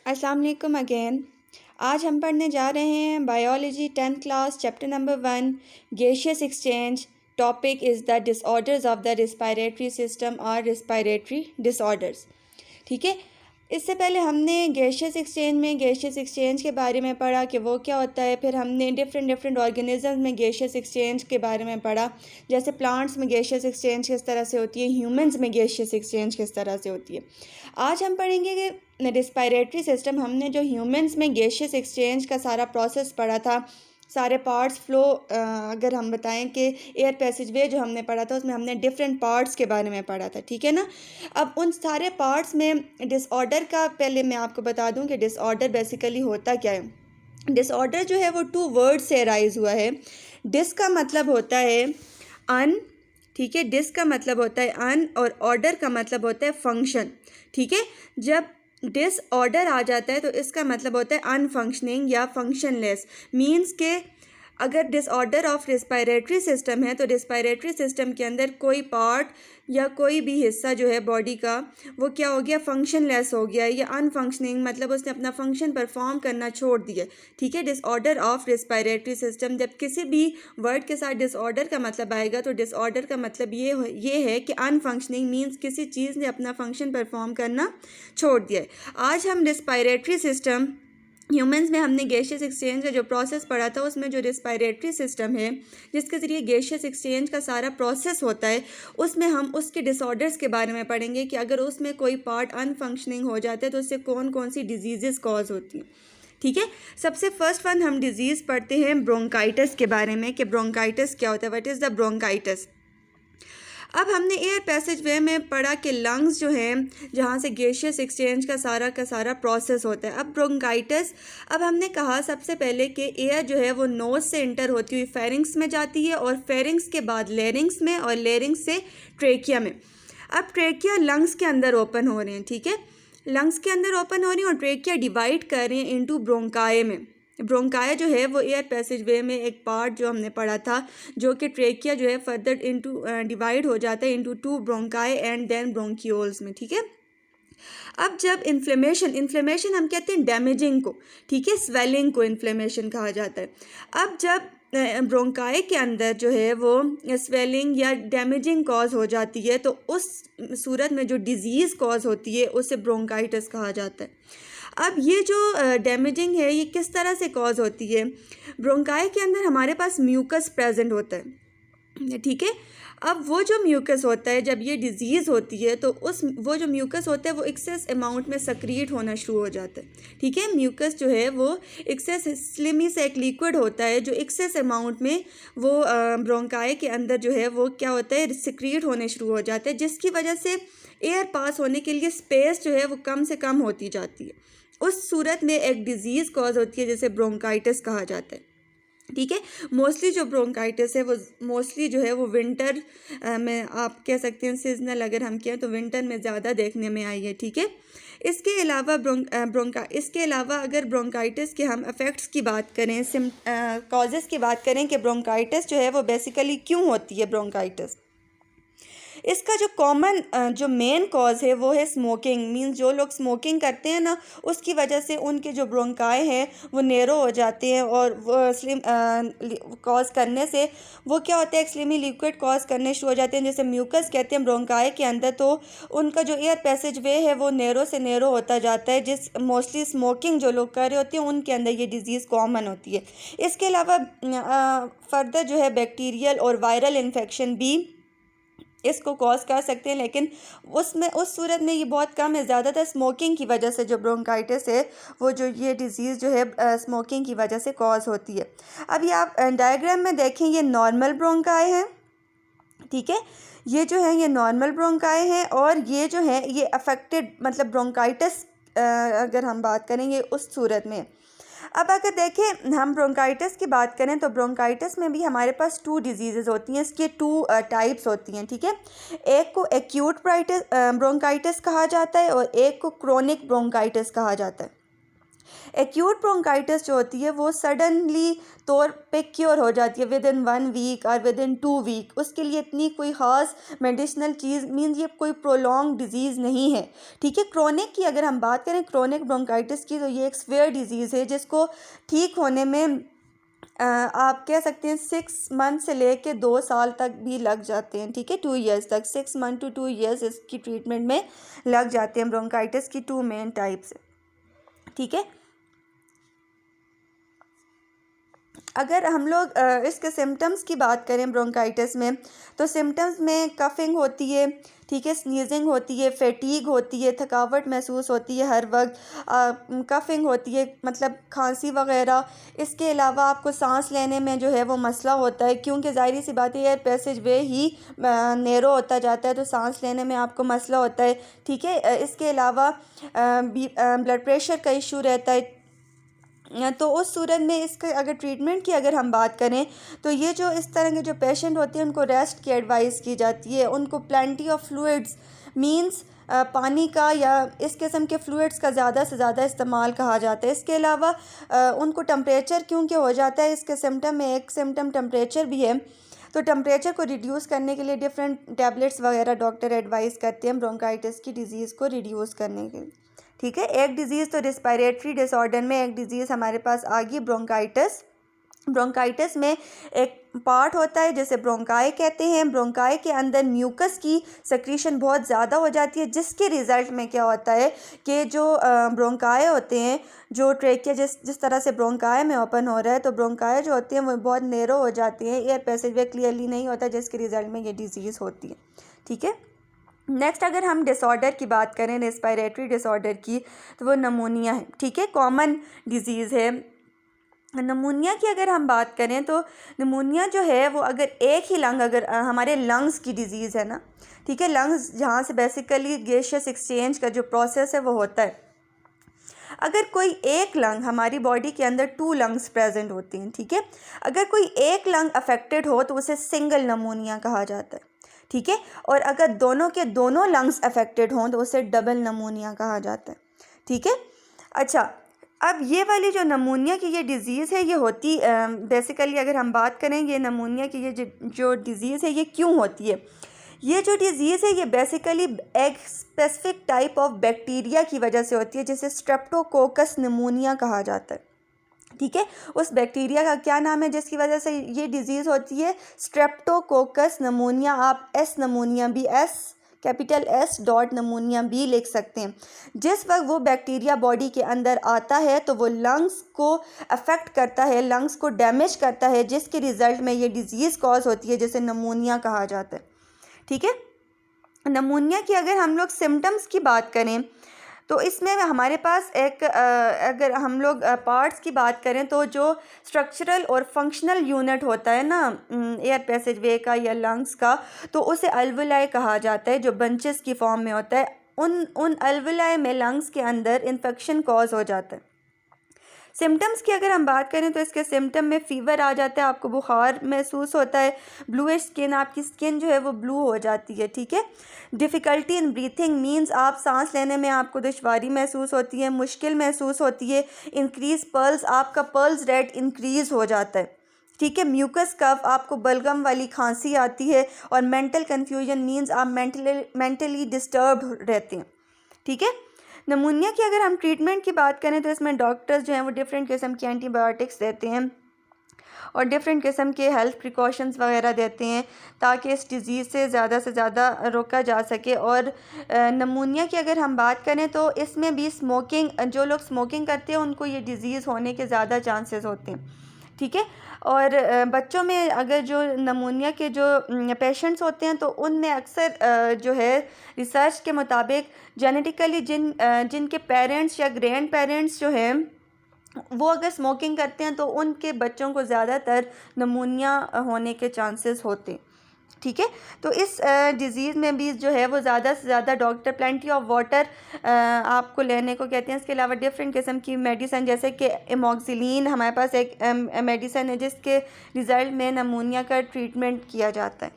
अस्सलाम वालेकुम अगेन। आज हम पढ़ने जा रहे हैं biology 10th class chapter number 1 gaseous exchange. Topic is the disorders of the respiratory system और रिस्पायरेटरी डिसऑर्डर्स। ठीक है, इससे पहले हमने गैसियस एक्सचेंज के बारे में पढ़ा कि वो क्या होता है। फिर हमने डिफरेंट ऑर्गेनिज्म में गैसियस एक्सचेंज के बारे में पढ़ा, जैसे प्लांट्स में गैसियस एक्सचेंज किस तरह से होती है, ह्यूमंस में गैसियस एक्सचेंज किस तरह से होती है। आज हम पढ़ेंगे कि रिस्पायरेटरी सिस्टम, हमने जो ह्यूमंस में गैसियस एक्सचेंज का सारा प्रोसेस पढ़ा था, सारे पार्ट्स फ्लो, अगर हम बताएं कि एयर पैसेजवे जो हमने पढ़ा था उसमें हमने डिफरेंट पार्ट्स के बारे में पढ़ा था। ठीक है ना। अब उन सारे पार्ट्स में डिसऑर्डर का पहले मैं आपको बता दूं कि डिसऑर्डर बेसिकली होता क्या है। डिसऑर्डर जो है वो 2 वर्ड से अराइज हुआ है। डिस का मतलब होता है अन, ठीक है, डिस का मतलब होता है अन, और ऑर्डर का मतलब होता है फंक्शन। ठीक है, जब डिसऑर्डर आ जाता है तो इसका मतलब होता है अनफंक्शनिंग या फंक्शनलेस। मींस के अगर डिसऑर्डर ऑफ रिस्पायरेटरी सिस्टम है तो रिस्पायरेटरी सिस्टम के अंदर कोई पार्ट या कोई भी हिस्सा जो है बॉडी का वो क्या हो गया, फंक्शनलेस हो गया या अनफंक्शनिंग, मतलब उसने अपना फंक्शन परफॉर्म करना छोड़ दिया। ठीक है, डिसऑर्डर ऑफ रिस्पायरेटरी सिस्टम। जब किसी भी वर्ड के साथ डिसऑर्डर का मतलब आएगा तो डिसऑर्डर का मतलब ये है कि अनफंक्शनिंग मीन्स किसी चीज़ ने अपना फंक्शन परफॉर्म करना छोड़ दिया है। आज हम रिस्पायरेटरी सिस्टम, ह्यूमंस में हमने गैसियस एक्सचेंज का जो प्रोसेस पढ़ा था उसमें जो रिस्पायरेटरी सिस्टम है जिसके ज़रिए गैसियस एक्सचेंज का सारा प्रोसेस होता है, उसमें हम उसके डिसऑर्डर्स के बारे में पढ़ेंगे कि अगर उसमें कोई पार्ट अनफंक्शनिंग हो जाता है तो उससे कौन कौन सी डिजीज़ कॉज होती हैं। ठीक है, सबसे फर्स्ट वन हम डिजीज़ पढ़ते हैं ब्रोंकाइटिस के बारे में कि ब्रोंकाइटिस क्या होता है, व्हाट इज़ द ब्रोंकाइटिस। अब हमने एयर पैसेजवे में पढ़ा कि लंग्स जो हैं जहाँ से गैसियस एक्सचेंज का सारा प्रोसेस होता है। अब ब्रोंकाइटिस, अब हमने कहा सबसे पहले कि एयर जो है वो नोज से इंटर होती हुई फेरिंग्स में जाती है और फेरिंग्स के बाद लेरिंग्स में और लेरिंग्स से ट्रेकिया में। अब ट्रेकिया लंग्स के अंदर ओपन हो रहे हैं। ठीक है, लंग्स के अंदर ओपन हो रही हैं और ट्रेकिया डिवाइड कर रहे हैं इनटू ब्रोंकाए में। ब्रोंकाया जो है वो एयर पैसेजवे में एक पार्ट जो हमने पढ़ा था, जो कि ट्रेकिया जो है फर्दर इनटू डिवाइड हो जाता है इनटू 2 ब्रोंकाए एंड देन ब्रोंक्यूल्स में। ठीक है, अब जब इन्फ्लेमेशन हम कहते हैं डैमेजिंग को, ठीक है, स्वेलिंग को इन्फ्लेमेशन कहा जाता है। अब जब ब्रोंकाई के अंदर जो है वो स्वेलिंग या डैमेजिंग कॉज हो जाती है तो उस सूरत में जो डिजीज़ कॉज होती है उसे ब्रोंकाइटिस कहा जाता है। अब ये जो डैमेजिंग है ये किस तरह से कॉज होती है। ब्रोंकाई के अंदर हमारे पास म्यूकस प्रेजेंट होता है। ठीक है, अब वो जो म्यूकस होता है जब ये डिजीज़ होती है तो वो जो म्यूकस होता है वो एक्सेस अमाउंट में सक्रिएट होना शुरू हो जाता है। ठीक है, म्यूकस जो है वो एक्सेस स्लिमी से एक लिक्विड होता है जो एक्सेस अमाउंट में वो ब्रोंकाई के अंदर जो है वो क्या होता है, सक्रिएट होने शुरू हो जाता है, जिसकी वजह से एयर पास होने के लिए स्पेस जो है वो कम से कम होती जाती है। उस सूरत में एक डिज़ीज़ कॉज होती है जिसे ब्रोंकाइटिस कहा जाता है। ठीक है, मोस्टली जो ब्रोंकाइटिस है वो मोस्टली जो है वो विंटर में, आप कह सकते हैं सीजनल अगर हम कहें तो विंटर में ज़्यादा देखने में आई है। ठीक है, इसके अलावा इसके अलावा अगर ब्रोंकाइटिस के हम इफ़ेक्ट्स की बात करें, कॉजेज़ की बात करें कि ब्रोंकाइटिस जो है वो बेसिकली क्यों होती है ब्रोंकाइटिस, इसका जो कॉमन जो मेन कॉज है वो है स्मोकिंग। मीन्स जो लोग स्मोकिंग करते हैं ना उसकी वजह से उनके जो ब्रोंकाई हैं वो नैरो हो जाते हैं और वो स्लिम कॉज करने से वो क्या होता है, एक स्लिमी लिक्विड कॉज करने शुरू हो जाते हैं जैसे म्यूकस कहते हैं ब्रोंकाई के अंदर। तो उनका जो एयर पैसेज वे है वो नैरो से नैरो होता जाता है, जिस मोस्टली स्मोकिंग जो लोग कर रहे होते हैं उनके अंदर ये डिज़ीज़ कॉमन होती है। इसके अलावा फर्दर जो है बैक्टीरियल और वायरल इन्फेक्शन भी इसको कॉज कर सकते हैं, लेकिन उसमें उस सूरत में ये बहुत कम है। ज़्यादातर स्मोकिंग की वजह से जो ब्रोंकाइटिस है वो जो ये डिज़ीज़ जो है स्मोकिंग की वजह से कॉज होती है। अब ये आप डायग्राम में देखें, ये नॉर्मल ब्रोंकाई है। ठीक है, ये जो है ये नॉर्मल ब्रोंकाई है और ये जो है ये अफेक्टेड, मतलब ब्रोंकाइटिस अगर हम बात करेंगे उस सूरत में। अब अगर देखें हम ब्रोंकाइटिस की बात करें तो ब्रोंकाइटिस में भी हमारे पास 2 डिजीज़ होती हैं, इसके 2 टाइप्स होती हैं। ठीक है, एक को एक्यूट ब्रोंकाइटिस कहा जाता है और एक को क्रोनिक ब्रोंकाइटिस कहा जाता है। एक्यूट ब्रोंकाइटिस जो होती है वो सडनली तौर पे क्योर हो जाती है विद इन 1 वीक और विद इन 2 वीक। उसके लिए इतनी कोई ख़ास मेडिसिनल चीज़ मीन्स ये कोई प्रोलॉन्ग डिजीज़ नहीं है। ठीक है, क्रोनिक की अगर हम बात करें क्रोनिक ब्रोंकाइटिस की, तो ये एक सीवियर डिजीज़ है जिसको ठीक होने में आप कह सकते हैं 6 मंथ से लेके 2 साल तक भी लग जाते हैं। ठीक है, 2 ईयर्स तक, 6 मंथ टू 2 ईयर्स इसकी ट्रीटमेंट में लग जाते हैं। ब्रोंकाइटिस की 2 मेन टाइप्स है। ठीक है, अगर हम लोग इसके सिम्टम्स की बात करें ब्रोंकाइटिस में, तो सिम्टम्स में कफिंग होती है, ठीक है, स्नीजिंग होती है, फैटीग होती है, थकावट महसूस होती है हर वक्त, कफिंग होती है मतलब खांसी वगैरह। इसके अलावा आपको सांस लेने में जो है वो मसला होता है, क्योंकि ज़ाहिर सी बात है एयर पैसेज वे ही नैरो होता जाता है, तो सांस लेने में आपको मसला होता है। ठीक है, इसके अलावा ब्लड प्रेशर का इशू रहता है। तो उस सूरत में इसके अगर ट्रीटमेंट की अगर हम बात करें, तो ये जो इस तरह के जो पेशेंट होते हैं उनको रेस्ट की एडवाइस की जाती है। उनको प्लेंटी ऑफ फ्लूइड्स मींस पानी का या इस किस्म के फ्लूइड्स का ज़्यादा से ज़्यादा इस्तेमाल कहा जाता है। इसके अलावा उनको टेम्परेचर क्योंकि हो जाता है, इसके सिम्टम में एक सिम्टम टेम्परेचर भी है, तो टेम्परेचर को रिड्यूस करने के लिए डिफरेंट टैबलेट्स वगैरह डॉक्टर एडवाइस करते हैं ब्रोंकाइटिस की डिज़ीज़ को रिड्यूस करने के लिए। ठीक है, एक डिज़ीज़ तो रिस्पायरेटरी डिसऑर्डर में एक डिज़ीज़ हमारे पास आ गई ब्रोंकाइटिस। ब्रोंकाइटिस में एक पार्ट होता है जिसे ब्रोंकाई कहते हैं। ब्रोंकाई के अंदर म्यूकस की सेक्रीशन बहुत ज़्यादा हो जाती है, जिसके रिज़ल्ट में क्या होता है कि जो ब्रोंकाई होते हैं, जो ट्रेकिया जिस तरह से ब्रोंकाई में ओपन हो रहा है, तो ब्रोंकाई जो होती हैं वो बहुत नैरो हो जाती हैं, एयर पैसेज वे क्लियरली नहीं होता, जिसके रिज़ल्ट में ये डिज़ीज़ होती है। ठीक है, नेक्स्ट अगर हम डिसऑर्डर की बात करें, रेस्पिरेटरी डिसऑर्डर की, तो वो नमूनिया है। ठीक है, कॉमन डिजीज़ है नमूनिया की। अगर हम बात करें तो नमूनिया जो है वो अगर एक ही लंग, अगर हमारे लंग्स की डिज़ीज़ है ना, ठीक है, लंग्स जहाँ से बेसिकली गैसियस एक्सचेंज का जो प्रोसेस है वो होता है, अगर कोई एक लंग, हमारी बॉडी के अंदर 2 लंग्स प्रेजेंट होती हैं, ठीक है, अगर कोई एक लंग अफेक्टेड हो तो उसे सिंगल नमूनिया कहा जाता है। ठीक है, और अगर दोनों के दोनों लंग्स अफेक्टेड हों तो उसे डबल नमूनिया कहा जाता है। ठीक है, अच्छा, अब ये वाली जो नमूनिया की ये डिज़ीज़ है, ये होती बेसिकली अगर हम बात करें ये नमूनिया की ये जो डिज़ीज़ है ये क्यों होती है। ये जो डिज़ीज़ है ये बेसिकली एक स्पेसिफिक टाइप ऑफ बैक्टीरिया की वजह से होती है, जिसे स्ट्रेप्टोकोकस नमूनिया कहा जाता है। ठीक है, उस बैक्टीरिया का क्या नाम है जिसकी वजह से ये डिज़ीज़ होती है, स्ट्रेप्टोकोकस नमूनिया। आप एस नमूनिया भी, कैपिटल S डॉट नमूनिया भी लिख सकते हैं। जिस वक्त वो बैक्टीरिया बॉडी के अंदर आता है तो वो लंग्स को अफेक्ट करता है, लंग्स को डैमेज करता है, जिसके रिज़ल्ट में ये डिज़ीज़ कॉज होती है, जिसे नमूनिया कहा जाता है। ठीक है, नमूनिया की अगर हम लोग सिम्टम्स की बात करें तो इसमें हमारे पास एक अगर हम लोग पार्ट्स की बात करें तो जो स्ट्रक्चरल और फंक्शनल यूनिट होता है ना एयर पैसेज वे का या लंग्स का, तो उसे अल्वुलाई कहा जाता है, जो बंचेस की फॉर्म में होता है। उन अल्वुलाई में लंग्स के अंदर इन्फेक्शन कॉज हो जाता है। सिम्टम्स की अगर हम बात करें तो इसके सिम्टम में फ़ीवर आ जाता है, आपको बुखार महसूस होता है, ब्लूइश स्किन, आपकी स्किन जो है वो ब्लू हो जाती है। ठीक है, डिफ़िकल्टी इन ब्रीथिंग मींस आप सांस लेने में आपको दुश्वारी महसूस होती है, मुश्किल महसूस होती है। इंक्रीज़ पल्स, आपका पल्स रेट इंक्रीज़ हो जाता है। ठीक है, म्यूकस कफ, आपको बलगम वाली खांसी आती है। और मेंटल कन्फ्यूजन मींस आप मेंटली डिस्टर्ब रहते हैं। ठीक है, नमूनिया की अगर हम ट्रीटमेंट की बात करें तो इसमें डॉक्टर्स जो हैं वो डिफरेंट किस्म की एंटीबायोटिक्स देते हैं और डिफरेंट किस्म के हेल्थ प्रिकॉशंस वगैरह देते हैं, ताकि इस डिज़ीज़ से ज़्यादा रोका जा सके। और नमूनिया की अगर हम बात करें तो इसमें भी स्मोकिंग, जो लोग स्मोकिंग करते हैं उनको ये डिज़ीज़ होने के ज़्यादा चांसेस होते हैं। ठीक है, और बच्चों में अगर जो नमूनिया के जो पेशेंट्स होते हैं तो उनमें अक्सर जो है रिसर्च के मुताबिक जेनेटिकली जिनके पेरेंट्स या ग्रैंड पेरेंट्स जो हैं वो अगर स्मोकिंग करते हैं तो उनके बच्चों को ज़्यादातर नमूनिया होने के चांसेस होते हैं। ठीक है, तो इस डिज़ीज़ में भी जो है वो ज़्यादा से ज़्यादा डॉक्टर प्लेंटी ऑफ वाटर आपको लेने को कहते हैं। इसके अलावा डिफरेंट किस्म की मेडिसिन, जैसे कि एमोक्सिलिन, हमारे पास एक मेडिसिन है जिसके रिज़ल्ट में नमूनिया का ट्रीटमेंट किया जाता है।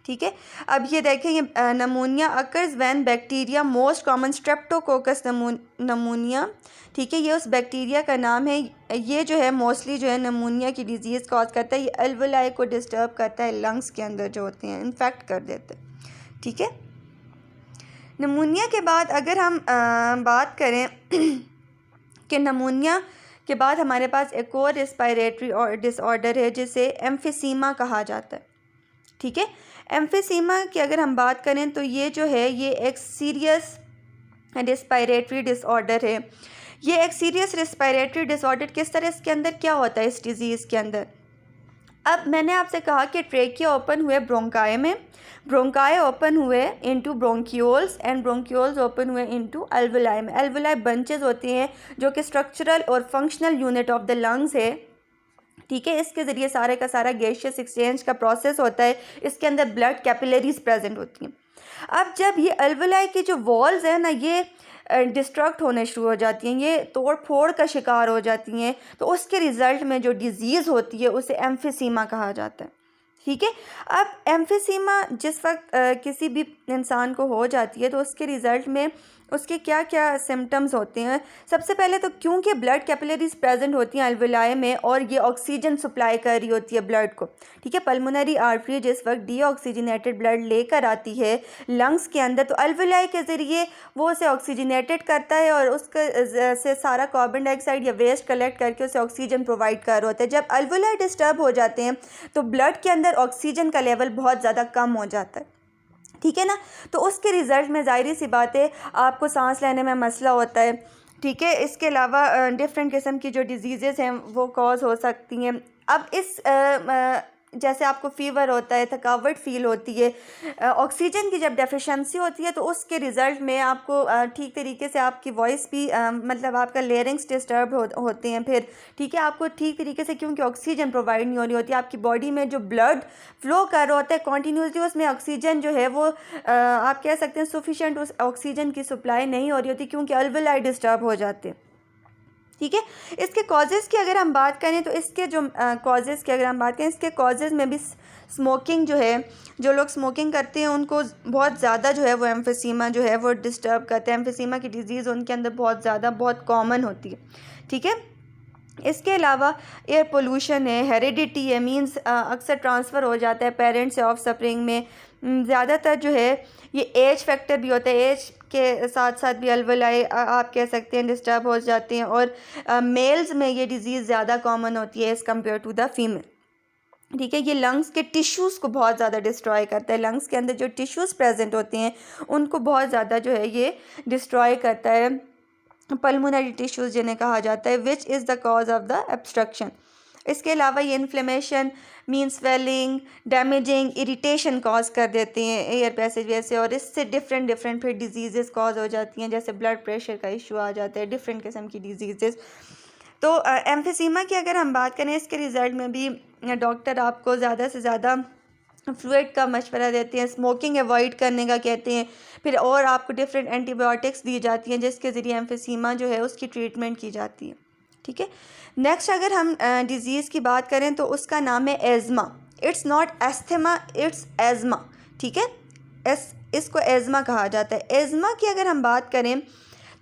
ठीक है। अब ये देखेंगे नमूनिया occurs when bacteria most common Streptococcus नमूनिया, ठीक है, ये उस बैक्टीरिया का नाम है। ये जो है मोस्टली जो है नमूनिया की डिजीज़ कॉज करता है। ये अल्वेलाई को डिस्टर्ब करता है, लंग्स के अंदर जो होते हैं इन्फेक्ट कर देते हैं, ठीक है। नमूनिया के बाद अगर हम बात करें कि नमूनिया के बाद हमारे पास एक और रेस्पिरेटरी और डिसऑर्डर है जिसे एम्फिसीमा कहा जाता है, ठीक है। एम्फिसीमा की अगर हम बात करें तो ये जो है ये एक सीरियस रेस्पिरेटरी डिसऑर्डर है। ये एक सीरियस रेस्पिरेटरी डिसऑर्डर किस तरह इसके अंदर क्या होता है इस डिज़ीज़ के अंदर। अब मैंने आपसे कहा कि ट्रेकिया ओपन हुए ब्रोंकाई में, ब्रोंकाई ओपन हुए into bronchioles and bronchioles open हुए इनटू अल्वेलाई में। अल्वेलाई बंचेस होती हैं जो कि स्ट्रक्चरल और functional unit of the lungs है, ठीक है। इसके ज़रिए सारे का सारा गैसियस एक्सचेंज का प्रोसेस होता है। इसके अंदर ब्लड कैपिलरीज प्रेजेंट होती हैं। अब जब ये अल्वेलाई की जो वॉल्स हैं ना ये डिस्ट्रक्ट होने शुरू हो जाती हैं, ये तोड़ फोड़ का शिकार हो जाती हैं, तो उसके रिज़ल्ट में जो डिज़ीज़ होती है उसे एम्फिसीमा कहा जाता है, ठीक है। अब एम्फिसीमा जिस वक्त किसी भी इंसान को हो जाती है तो उसके रिज़ल्ट में उसके क्या क्या सिम्टम्स होते हैं। सबसे पहले तो क्योंकि ब्लड कैपिलरीज प्रेजेंट होती हैं अल्वेलाई में और ये ऑक्सीजन सप्लाई कर रही होती है ब्लड को, ठीक है। पल्मोनरी आर्टरी जिस वक्त डीऑक्सीजनेटेड ब्लड लेकर आती है लंग्स के अंदर तो अल्वेलाई के ज़रिए वो उसे ऑक्सीजनेटेड करता है और उसके से सारा कार्बन डाइऑक्साइड या वेस्ट कलेक्ट करके उसे ऑक्सीजन प्रोवाइड कर होता है। जब अल्वेलाई डिस्टर्ब हो जाते हैं तो ब्लड के अंदर ऑक्सीजन का लेवल बहुत ज़्यादा कम हो जाता है, ठीक है ना। तो उसके रिज़ल्ट में ज़ाहिर सी बात है आपको सांस लेने में मसला होता है, ठीक है। इसके अलावा डिफरेंट किस्म की जो डिजीज़ेज़ हैं वो कॉज हो सकती हैं। अब इस जैसे आपको फ़ीवर होता है, थकावट फ़ील होती है, ऑक्सीजन की जब डेफिशिएंसी होती है तो उसके रिज़ल्ट में आपको ठीक तरीके से आपकी वॉइस भी मतलब आपका लेरिंग्स डिस्टर्ब होते हैं फिर, ठीक है। आपको ठीक तरीके से क्योंकि ऑक्सीजन प्रोवाइड नहीं हो रही होती, आपकी बॉडी में जो ब्लड फ्लो कर रहा होता है कॉन्टीन्यूसली उसमें ऑक्सीजन जो है वो आप कह सकते हैं सफिशेंट उस ऑक्सीजन की सप्लाई नहीं हो रही होती क्योंकि अल्वेलाई डिस्टर्ब हो जाते हैं, ठीक है। इसके कॉजेज़ की अगर हम बात करें तो इसके जो कॉजेज़ की अगर हम बात करें इसके कॉजेज़ में भी स्मोकिंग जो है, जो लोग स्मोकिंग करते हैं उनको बहुत ज़्यादा जो है वो एम्फिसीमा जो है वो डिस्टर्ब करते हैं। एम्फिसीमा की डिज़ीज़ उनके अंदर बहुत ज़्यादा बहुत कॉमन होती है, ठीक है। इसके अलावा एयर पोल्यूशन है, हेरिडिटी है, मींस अक्सर ट्रांसफ़र हो जाता है पेरेंट्स से ऑफ स्प्रिंग में। ज़्यादातर जो है ये एज फैक्टर भी होता है, एज के साथ साथ भी अल्वेलाई आप कह सकते हैं डिस्टर्ब हो जाते हैं और मेल्स में ये डिज़ीज़ ज़्यादा कॉमन होती है as compared to the female, ठीक है। ये लंग्स के टिश्यूज़ को बहुत ज़्यादा डिस्ट्रॉय करता है। लंग्स के अंदर जो टिश्यूज़ प्रेजेंट होते हैं उनको बहुत ज़्यादा जो है ये डिस्ट्रॉय करता है, पल्मोनरी टिश्यूज़ जिन्हें कहा जाता है, which is the cause of the obstruction. इसके अलावा ये inflammation mean swelling, damaging, irritation cause कर देते हैं एयर पैसेजवे से और इससे डिफरेंट फिर डिजीज़ कॉज हो जाती हैं, जैसे ब्लड प्रेशर का इशू आ जाता है, डिफरेंट किस्म की डिजीज़। तो एम्फिसीमा की अगर हम बात करें इसके रिज़ल्ट में भी डॉक्टर आपको ज़्यादा से ज़्यादा फ्लूइड का मशवरा देते हैं, स्मोकिंग अवॉइड करने का कहते हैं, फिर और आपको डिफरेंट एंटीबायोटिक्स दी जाती हैं जिसके ज़रिए एम्फिसीमा जो है उसकी ट्रीटमेंट की जाती है, ठीक है। नेक्स्ट अगर हम डिज़ीज़ की बात करें तो उसका नाम है asthma. It's not asthma, it's asthma, ठीक है। इसको एज़मा कहा जाता है। एज़मा की अगर हम बात करें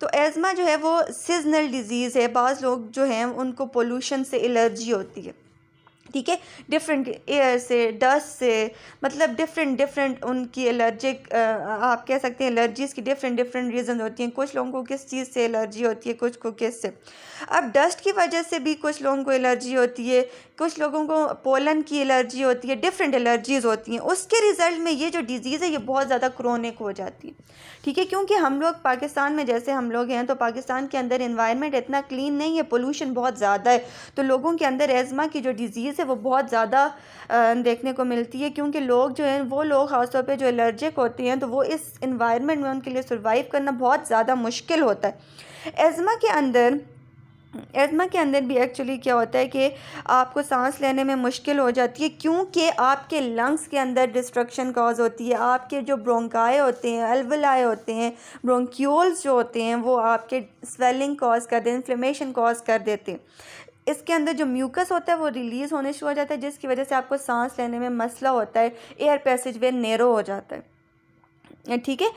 तो एज़मा जो है वो सीजनल डिज़ीज़ है। बाज़ लोग जो हैं उनको पोल्यूशन से एलर्जी होती है, ठीक है, डिफरेंट एयर से, डस्ट से, मतलब डिफरेंट उनकी एलर्जिक आप कह सकते हैं एलर्जीज़ की डिफरेंट रीज़न होती हैं। कुछ लोगों को किस चीज़ से एलर्जी होती है, कुछ को किस से। अब डस्ट की वजह से भी कुछ लोगों को एलर्जी होती है, कुछ लोगों को पोलन की एलर्जी होती है, डिफरेंट एलर्जीज़ होती हैं। उसके रिज़ल्ट में ये जो डिज़ीज़ है ये बहुत ज़्यादा क्रोनिक हो जाती है, ठीक है। क्योंकि हम लोग पाकिस्तान में जैसे हम लोग हैं तो पाकिस्तान के अंदर एनवायरनमेंट इतना क्लीन नहीं है, पोल्यूशन बहुत ज़्यादा है, तो लोगों के अंदर एज़मा की जो डिज़ीज़ है वो बहुत ज़्यादा देखने को मिलती है। क्योंकि लोग जो हैं वो लोग ख़ासतौर पे जो एलर्जिक होते हैं तो वो इस एनवायरनमेंट में उनके लिए सर्वाइव करना बहुत ज़्यादा मुश्किल होता है। एज़मा के अंदर भी एक्चुअली क्या होता है कि आपको सांस लेने में मुश्किल हो जाती है क्योंकि आपके लंग्स के अंदर डिस्ट्रक्शन कॉज होती है। आपके जो ब्रोंकाई होते हैं, अल्वेलाई होते हैं, ब्रोंक्यूल्स जो होते हैं वो आपके स्वेलिंग कॉज कर देते हैं, इन्फ्लेमेशन कॉज कर देते हैं। इसके अंदर जो म्यूकस होता है वो रिलीज़ होने शुरू हो जाता है, जिसकी वजह से आपको सांस लेने में मसला होता है, एयर पैसेज वे नैरो हो जाता है। ठीक है,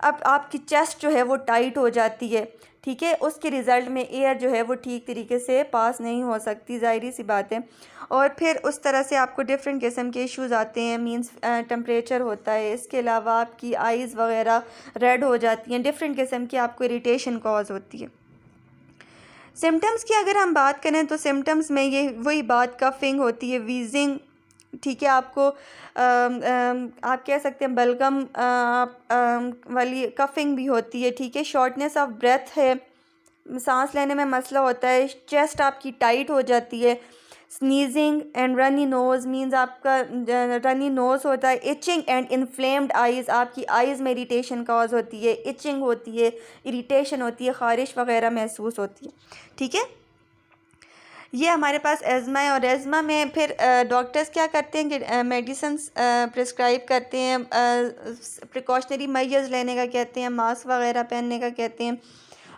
अब आपकी चेस्ट जो है वो टाइट हो जाती है। ठीक है, उसके रिज़ल्ट में एयर जो है वो ठीक तरीके से पास नहीं हो सकती, ज़ाहिर सी बात है। और फिर उस तरह से आपको डिफरेंट किस्म के इश्यूज़ आते हैं, मींस टेम्परेचर होता है, इसके अलावा आपकी आइज़ वगैरह रेड हो जाती हैं, डिफरेंट किस्म की आपको इरिटेशन कॉज होती है। सिम्टम्स की अगर हम बात करें तो सिम्टम्स में ये वही बात, कफिंग होती है, वीजिंग, ठीक है, आपको आप कह सकते हैं बलगम वाली कफिंग भी होती है। ठीक है, शॉर्टनेस ऑफ ब्रेथ है, सांस लेने में मसला होता है, चेस्ट आपकी टाइट हो जाती है, sneezing and runny nose means आपका रनी नोज़ होता है, इचिंग एंड इन्फ्लेम्ड आइज़, आपकी आइज़ में इरिटेशन कॉज होती है, इचिंग होती है, इरिटेशन होती है, ख़ारिश वगैरह महसूस होती है। ठीक है, ये हमारे पास एज़मा है। और एज़मा में फिर डॉक्टर्स क्या करते हैं कि मेडिसिन्स प्रिस्क्राइब करते हैं, प्रिकॉशनरी मेजर्स लेने का कहते हैं, मास्क वगैरह पहनने का कहते हैं।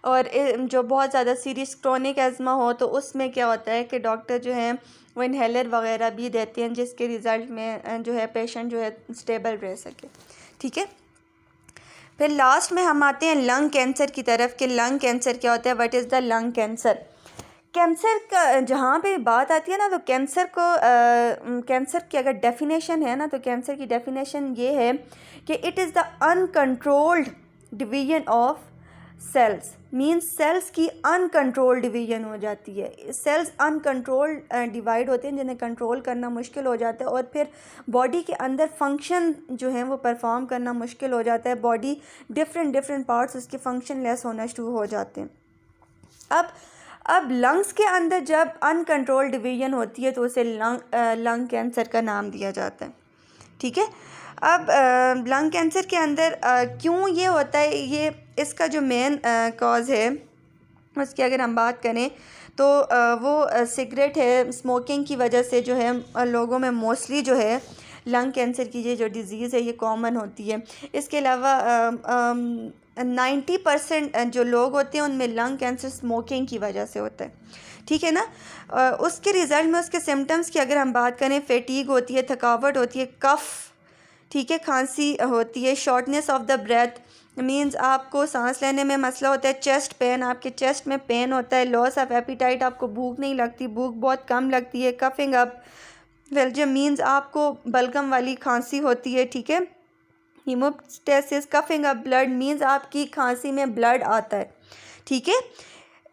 और जो बहुत ज़्यादा सीरियस क्रोनिक एज़मा हो तो उसमें क्या होता है कि डॉक्टर जो है वो इन्हेलर वगैरह भी देते हैं, जिसके रिज़ल्ट में जो है पेशेंट जो है स्टेबल रह सके। ठीक है, फिर लास्ट में हम आते हैं लंग कैंसर की तरफ कि लंग कैंसर क्या होता है, what is the lung cancer. Cancer का जहाँ पे बात आती है ना, तो कैंसर को कैंसर की अगर डेफिनेशन है ना, तो कैंसर की डेफिनेशन ये है कि it is the uncontrolled division of cells, means cells की अनकंट्रोल्ड डिवीजन हो जाती है। सेल्स अनकंट्रोल्ड डिवाइड होते हैं, जिन्हें कंट्रोल करना मुश्किल हो जाता है, और फिर बॉडी के अंदर फंक्शन जो है वो परफॉर्म करना मुश्किल हो जाता है, बॉडी डिफरेंट पार्ट्स उसके फंक्शन लेस होना शुरू हो जाते हैं। अब लंग्स के अंदर जब अनकंट्रोल डिवीजन होती है तो उसे लंग कैंसर का नाम दिया जाता है। ठीक है, अब लंग कैंसर के अंदर क्यों ये होता है, ये इसका जो मेन कॉज है उसकी अगर हम बात करें तो वो सिगरेट है, स्मोकिंग की वजह से जो है लोगों में मोस्टली जो है लंग कैंसर की ये जो डिज़ीज़ है ये कॉमन होती है। इसके अलावा 90% जो लोग होते हैं उनमें लंग कैंसर स्मोकिंग की वजह से होता है। ठीक है ना, उसके रिज़ल्ट में उसके सिम्टम्स की अगर हम बात करें, फैटीग होती है, थकावट होती है, कफ़, ठीक है, खांसी होती है, shortness of the breath means आपको सांस लेने में मसला होता है, चेस्ट पेन, आपके चेस्ट में पेन होता है, लॉस ऑफ एपिटाइट, आपको भूख नहीं लगती, भूख बहुत कम लगती है, कफिंग अप वेल्जियम मींस आपको बलगम वाली खांसी होती है। ठीक है, haemostasis, coughing up blood means आपकी खांसी में ब्लड आता है। ठीक है,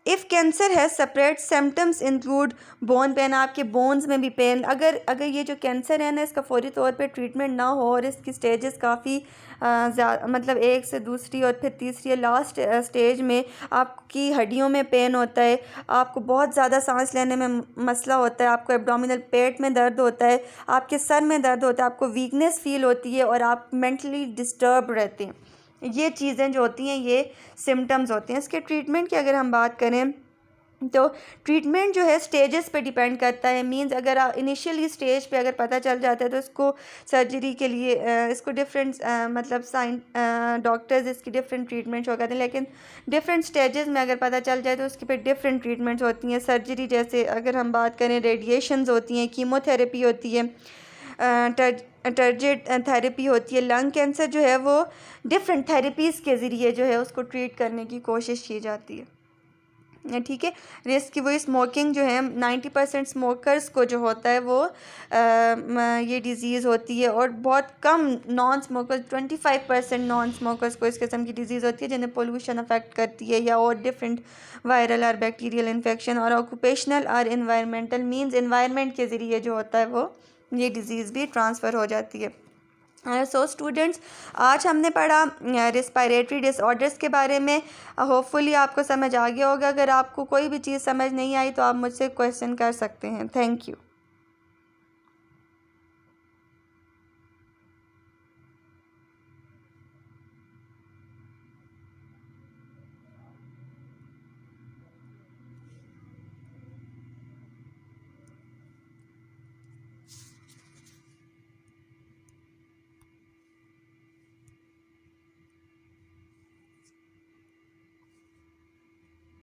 इफ़ कैंसर है separate symptoms include bone pen, आपके बोन्स में भी पेन। अगर ये जो कैंसर है ना, इसका फौरी तौर पे ट्रीटमेंट ना हो और इसकी स्टेजेस काफ़ी मतलब एक से दूसरी और फिर तीसरी लास्ट स्टेज में आपकी हड्डियों में पेन होता है, आपको बहुत ज़्यादा सांस लेने में मसला होता है, आपको एब्डोमिनल पेट में दर्द होता है, आपके सर में दर्द होता है, आपको वीकनेस फील होती है और आप मेंटली डिस्टर्ब रहते हैं। ये चीज़ें जो होती हैं ये सिम्टम्स होते हैं। इसके ट्रीटमेंट की अगर हम बात करें तो ट्रीटमेंट जो है स्टेजेस पे डिपेंड करता है, मींस अगर आप इनिशियली स्टेज पे अगर पता चल जाता है तो इसको सर्जरी के लिए इसको डिफरेंट मतलब डॉक्टर्स इसकी डिफरेंट ट्रीटमेंट्स हो करते हैं, लेकिन डिफरेंट स्टेजेस में अगर पता चल जाए तो उसकी पे डिफरेंट ट्रीटमेंट्स होती हैं। सर्जरी जैसे अगर हम बात करें रेडिएशंस होती हैं, कीमोथेरेपी होती है, टारगेट थेरेपी होती है। लंग कैंसर जो है वो डिफरेंट थेरेपीज़ के ज़रिए जो है उसको ट्रीट करने की कोशिश की जाती है। ठीक है, रिस्क की वही स्मोकिंग जो है 90% स्मोकर्स को जो होता है वो ये डिज़ीज़ होती है, और बहुत कम नॉन स्मोकर्स 25% नॉन स्मोकर्स को इस किस्म की डिज़ीज़ होती है जिन्हें पोल्यूशन अफेक्ट करती है या और डिफरेंट वायरल और बैक्टीरियल इन्फेक्शन। और ऑक्यूपेशनल और इन्वायरमेंटल मींस इन्वायरमेंट के ज़रिए जो होता है वो ये डिज़ीज़ भी ट्रांसफ़र हो जाती है। सो स्टूडेंट्स, आज हमने पढ़ा रिस्पायरेटरी डिसऑर्डर्स के बारे में। होपफुली आपको समझ आ गया होगा। अगर आपको कोई भी चीज़ समझ नहीं आई तो आप मुझसे क्वेश्चन कर सकते हैं। Thank you.